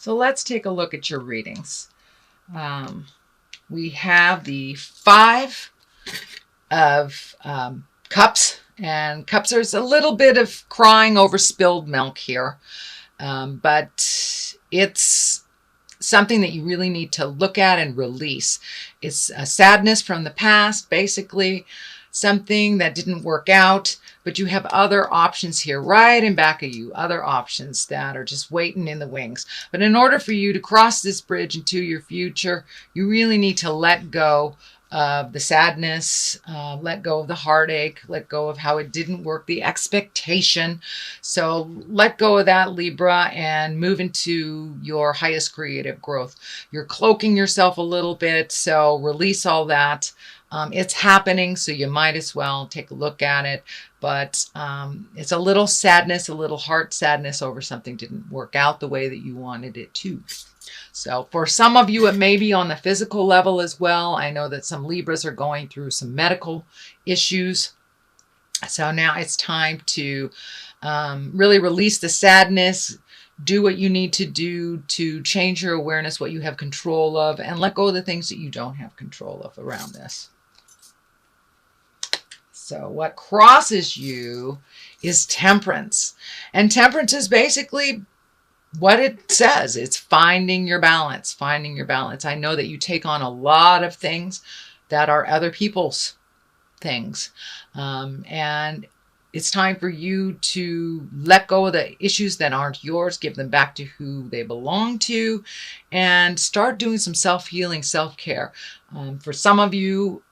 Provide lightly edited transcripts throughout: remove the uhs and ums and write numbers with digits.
So let's take a look at your readings. We have the Five of Cups, and cups, there's a little bit of crying over spilled milk here, but it's something that you really need to look at and release. It's a sadness from the past, basically something that didn't work out, but you have other options here right in back of you, other options that are just waiting in the wings. But in order for you to cross this bridge into your future, you really need to let go of the sadness, let go of the heartache, let go of how it didn't work, the expectation. So let go of that, Libra, and move into your highest creative growth. You're cloaking yourself a little bit, so release all that. It's happening, so you might as well take a look at it. But it's a little sadness, a little heart sadness over something didn't work out the way that you wanted it to. So for some of you, it may be on the physical level as well. I know that some Libras are going through some medical issues. So now it's time to really release the sadness, do what you need to do to change your awareness, what you have control of, and let go of the things that you don't have control of around this. So what crosses you is temperance. And temperance is basically what it says. It's finding your balance, finding your balance. I know that you take on a lot of things that are other people's things. And it's time for you to let go of the issues that aren't yours, give them back to who they belong to, and start doing some self-healing, self-care. For some of you,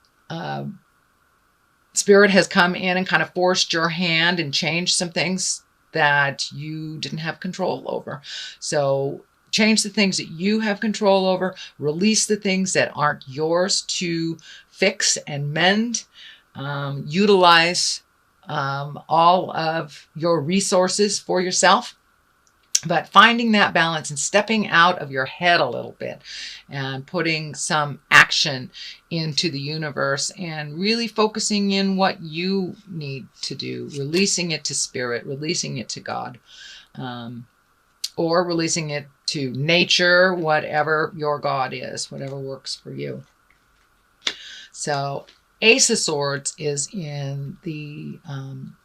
Spirit has come in and kind of forced your hand and changed some things that you didn't have control over. So change the things that you have control over, release the things that aren't yours to fix and mend, utilize all of your resources for yourself. But finding that balance and stepping out of your head a little bit and putting some action into the universe and really focusing in what you need to do, releasing it to Spirit, releasing it to God, or releasing it to nature, whatever your God is, whatever works for you. So Ace of Swords is in the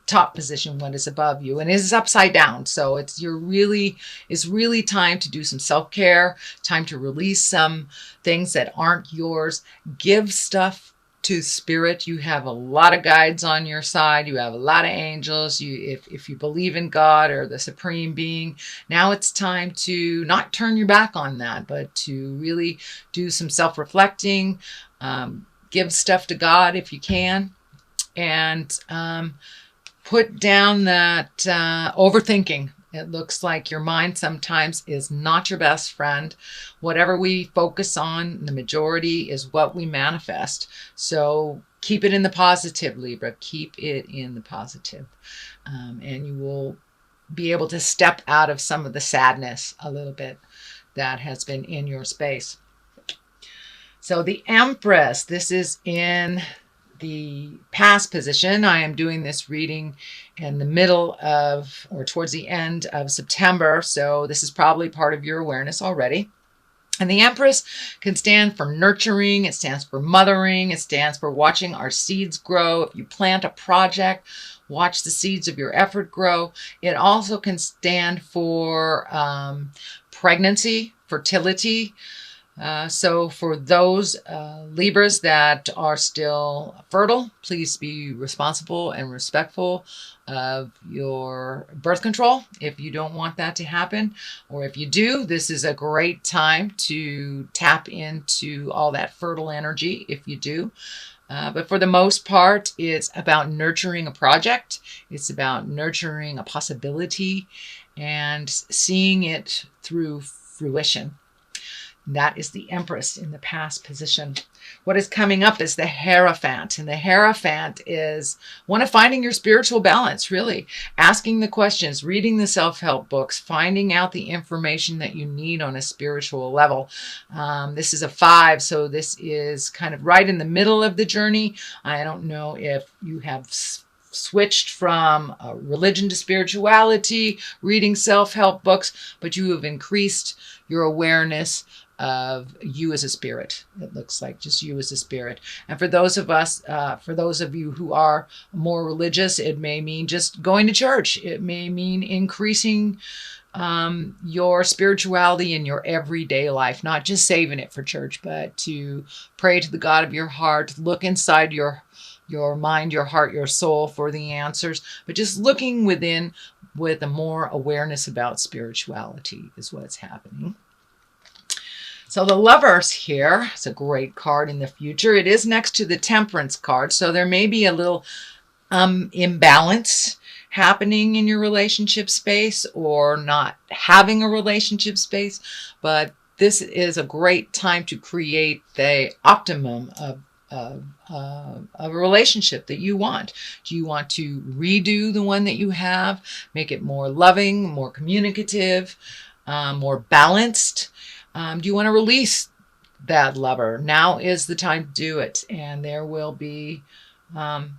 top position, what is above you, and it is upside down. So it's really time to do some self-care, time to release some things that aren't yours. Give stuff to Spirit. You have a lot of guides on your side. You have a lot of angels. If you believe in God or the Supreme Being, now it's time to not turn your back on that, but to really do some self-reflecting. Give stuff to God if you can, and put down that overthinking. It looks like your mind sometimes is not your best friend. Whatever we focus on, the majority is what we manifest. So keep it in the positive, Libra. Keep it in the positive. And you will be able to step out of some of the sadness a little bit that has been in your space. So the Empress, this is in the past position. I am doing this reading in the middle of, or towards the end of September. So this is probably part of your awareness already. And the Empress can stand for nurturing. It stands for mothering. It stands for watching our seeds grow. If you plant a project, watch the seeds of your effort grow. It also can stand for pregnancy, fertility. So for those Libras that are still fertile, please be responsible and respectful of your birth control if you don't want that to happen. Or if you do, this is a great time to tap into all that fertile energy if you do. But for the most part, it's about nurturing a project. It's about nurturing a possibility and seeing it through fruition. That is the Empress in the past position. What is coming up is the Hierophant. And the Hierophant is one of finding your spiritual balance, really. Asking the questions, reading the self-help books, finding out the information that you need on a spiritual level. This is a 5, so this is kind of right in the middle of the journey. I don't know if you have switched from religion to spirituality, reading self-help books, but you have increased your awareness of you as a spirit. It looks like just you as a spirit. And for those of you who are more religious, it may mean just going to church. It may mean increasing your spirituality in your everyday life, not just saving it for church, but to pray to the God of your heart, look inside your mind, your heart, your soul for the answers, but just looking within with a more awareness about spirituality is what's happening. So the Lovers here, it's a great card in the future. It is next to the Temperance card, so there may be a little imbalance happening in your relationship space or not having a relationship space, but this is a great time to create the optimum of a relationship that you want. Do you want to redo the one that you have, make it more loving, more communicative, more balanced? Do you want to release that lover? Now is the time to do it, and there will be the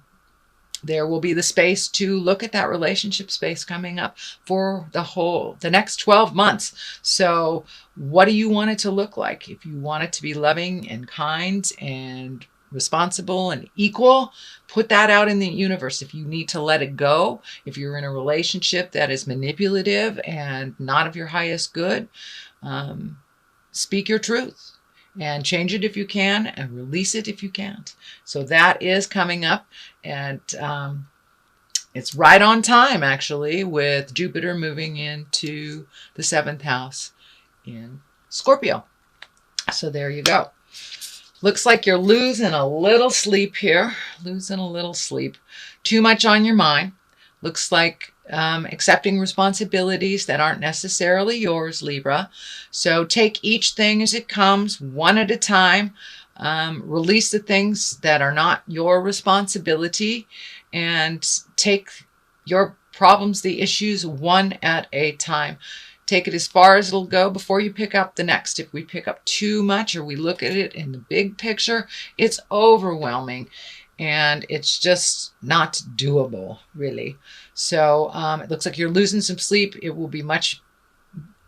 space to look at that relationship space coming up for the next 12 months. So what do you want it to look like? If you want it to be loving and kind and responsible and equal, put that out in the universe. If you need to let it go, if you're in a relationship that is manipulative and not of your highest good, speak your truth and change it if you can and release it if you can't. So that is coming up, and it's right on time actually, with Jupiter moving into the 7th house in Scorpio. So there you go. Looks like you're losing a little sleep here. Losing a little sleep. Too much on your mind. Looks like accepting responsibilities that aren't necessarily yours, Libra. So take each thing as it comes, one at a time. Release the things that are not your responsibility, and take your problems, the issues, one at a time. Take it as far as it'll go before you pick up the next. If we pick up too much or we look at it in the big picture, it's overwhelming and it's just not doable, really. So it looks like you're losing some sleep. It will be much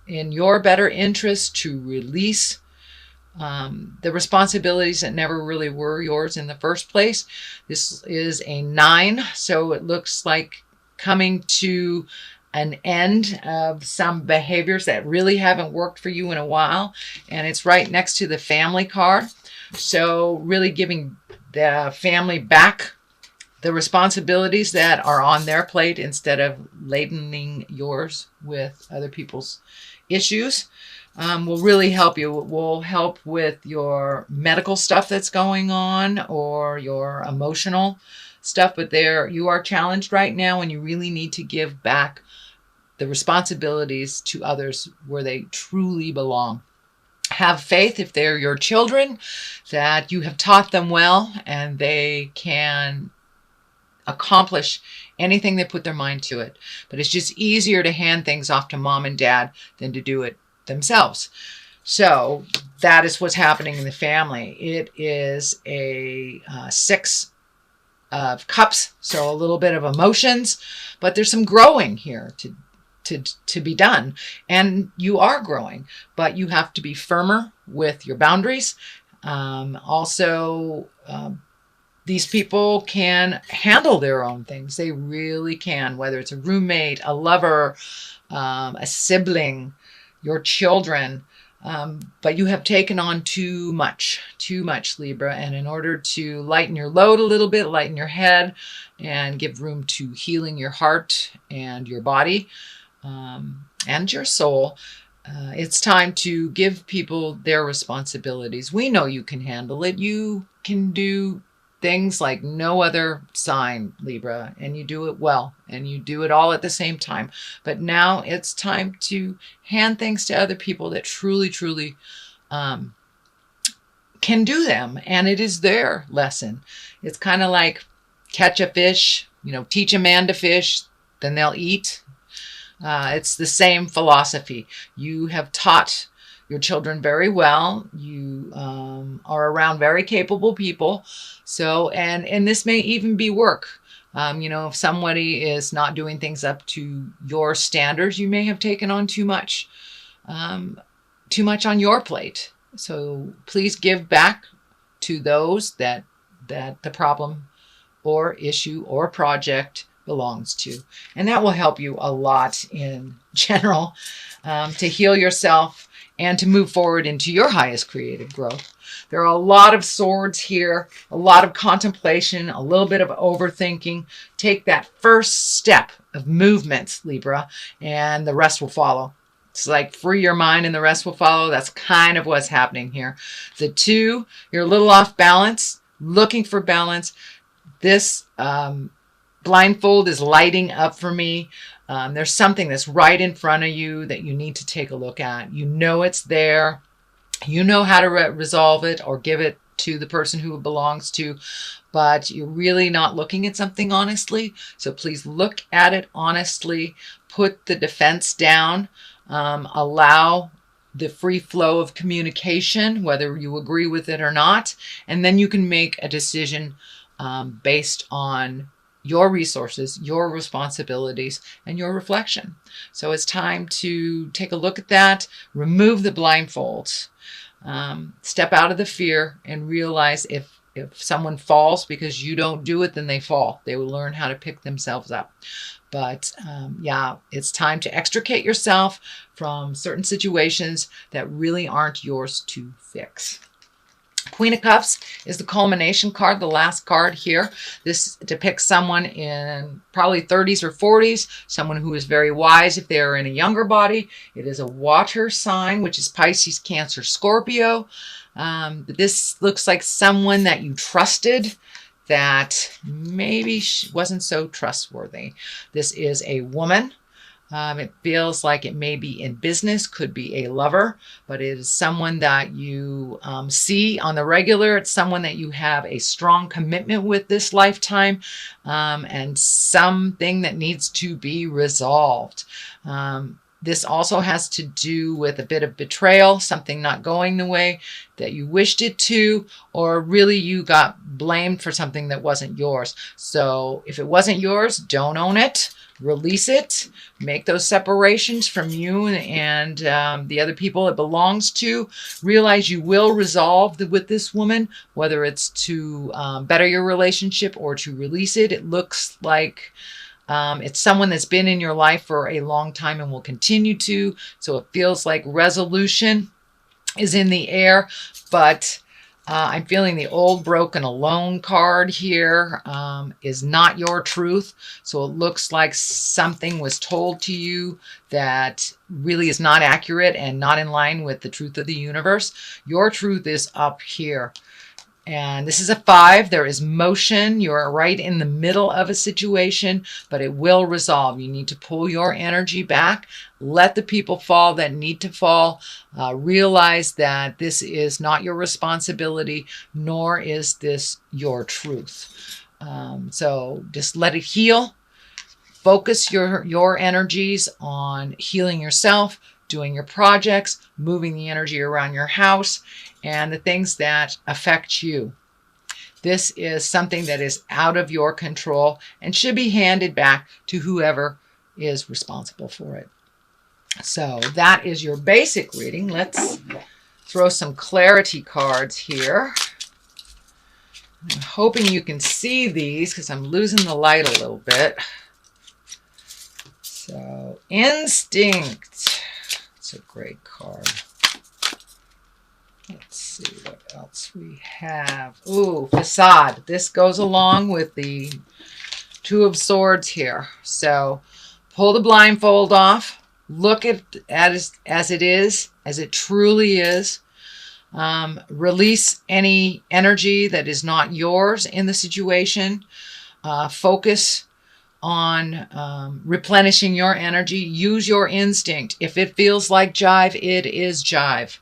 in your better interest to release the responsibilities that never really were yours in the first place. This is a 9, so it looks like coming to an end of some behaviors that really haven't worked for you in a while, and it's right next to the Family card. So really giving the family back the responsibilities that are on their plate instead of ladening yours with other people's issues. Will really help you. It will help with your medical stuff that's going on or your emotional stuff, but there you are challenged right now, and you really need to give back the responsibilities to others where they truly belong. Have faith, if they're your children, that you have taught them well and they can accomplish anything they put their mind to it. But it's just easier to hand things off to mom and dad than to do it themselves. So that is what's happening in the family. It is a 6 of cups, so a little bit of emotions, but there's some growing here to be done, and you are growing, but you have to be firmer with your boundaries. These people can handle their own things. They really can, whether it's a roommate, a lover, a sibling, your children, but you have taken on too much, Libra. And in order to lighten your load a little bit, lighten your head, and give room to healing your heart and your body, and your soul, it's time to give people their responsibilities. We know you can handle it. You can do things like no other sign, Libra, and you do it well, and you do it all at the same time. But now it's time to hand things to other people that truly can do them, and it is their lesson. It's kind of like catch a fish, teach a man to fish, then they'll eat. It's the same philosophy. You have taught your children very well. You are around very capable people. So, and this may even be work. If somebody is not doing things up to your standards, you may have taken on too much on your plate. So please give back to those that the problem or issue or project belongs to. And that will help you a lot in general to heal yourself and to move forward into your highest creative growth. There are a lot of swords here, a lot of contemplation, a little bit of overthinking. Take that first step of movement, Libra, and the rest will follow. It's like free your mind and the rest will follow. That's kind of what's happening here. The 2, you're a little off balance, looking for balance. This blindfold is lighting up for me. There's something that's right in front of you that you need to take a look at. You know it's there. You know how to resolve it or give it to the person who it belongs to, but you're really not looking at something honestly. So please look at it honestly. Put the defense down. Allow the free flow of communication, whether you agree with it or not, and then you can make a decision based on your resources, your responsibilities, and your reflection. So it's time to take a look at that, remove the blindfolds, step out of the fear, and realize if someone falls because you don't do it, then they fall. They will learn how to pick themselves up. But yeah, it's time to extricate yourself from certain situations that really aren't yours to fix. Queen of Cups is the culmination card, the last card here. This depicts someone in probably 30s or 40s, someone who is very wise if they are in a younger body. It is a water sign, which is Pisces, Cancer, Scorpio. This looks like someone that you trusted that maybe wasn't so trustworthy. This is a woman. It feels like it may be in business, could be a lover, but it is someone that you see on the regular. It's someone that you have a strong commitment with this lifetime, and something that needs to be resolved. This also has to do with a bit of betrayal, something not going the way that you wished it to, or really you got blamed for something that wasn't yours. So if it wasn't yours, don't own it. Release it, make those separations from you and the other people it belongs to. Realize you will resolve with this woman, whether it's to better your relationship or to release it. It looks like it's someone that's been in your life for a long time and will continue to. So it feels like resolution is in the air, but I'm feeling the old, broken, alone card here is not your truth. So it looks like something was told to you that really is not accurate and not in line with the truth of the universe. Your truth is up here. And this is a 5. There is motion. You're right in the middle of a situation, but it will resolve. You need to pull your energy back. Let the people fall that need to fall. Realize that this is not your responsibility, nor is this your truth. So just let it heal. Focus your energies on healing yourself, doing your projects, moving the energy around your house, and the things that affect you. This is something that is out of your control and should be handed back to whoever is responsible for it. So that is your basic reading. Let's throw some clarity cards here. I'm hoping you can see these because I'm losing the light a little bit. So, Instinct. It's a great card. Let's see what else we have. Ooh, Facade. This goes along with the 2 of Swords here. So pull the blindfold off. Look at it as it is, as it truly is. Release any energy that is not yours in the situation. Focus on replenishing your energy. Use your instinct. If it feels like jive, it is jive.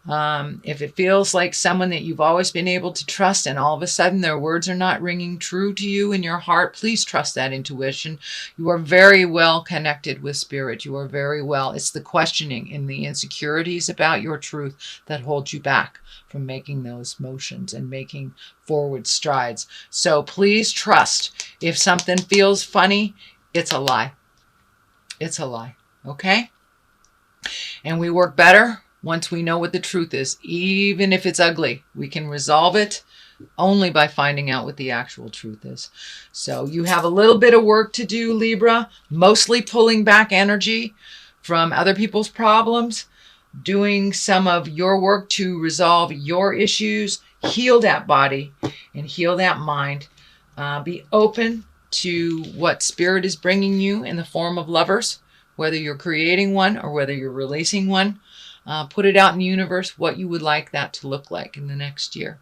If it feels like someone that you've always been able to trust and all of a sudden their words are not ringing true to you in your heart, please trust that intuition. You are very well connected with spirit. You are very well. It's the questioning and the insecurities about your truth that hold you back from making those motions and making forward strides. So please trust. If something feels funny, it's a lie. It's a lie. Okay? And we work better once we know what the truth is. Even if it's ugly, we can resolve it only by finding out what the actual truth is. So you have a little bit of work to do, Libra, mostly pulling back energy from other people's problems, doing some of your work to resolve your issues, heal that body and heal that mind. Be open to what spirit is bringing you in the form of lovers, whether you're creating one or whether you're releasing one. Put it out in the universe what you would like that to look like in the next year.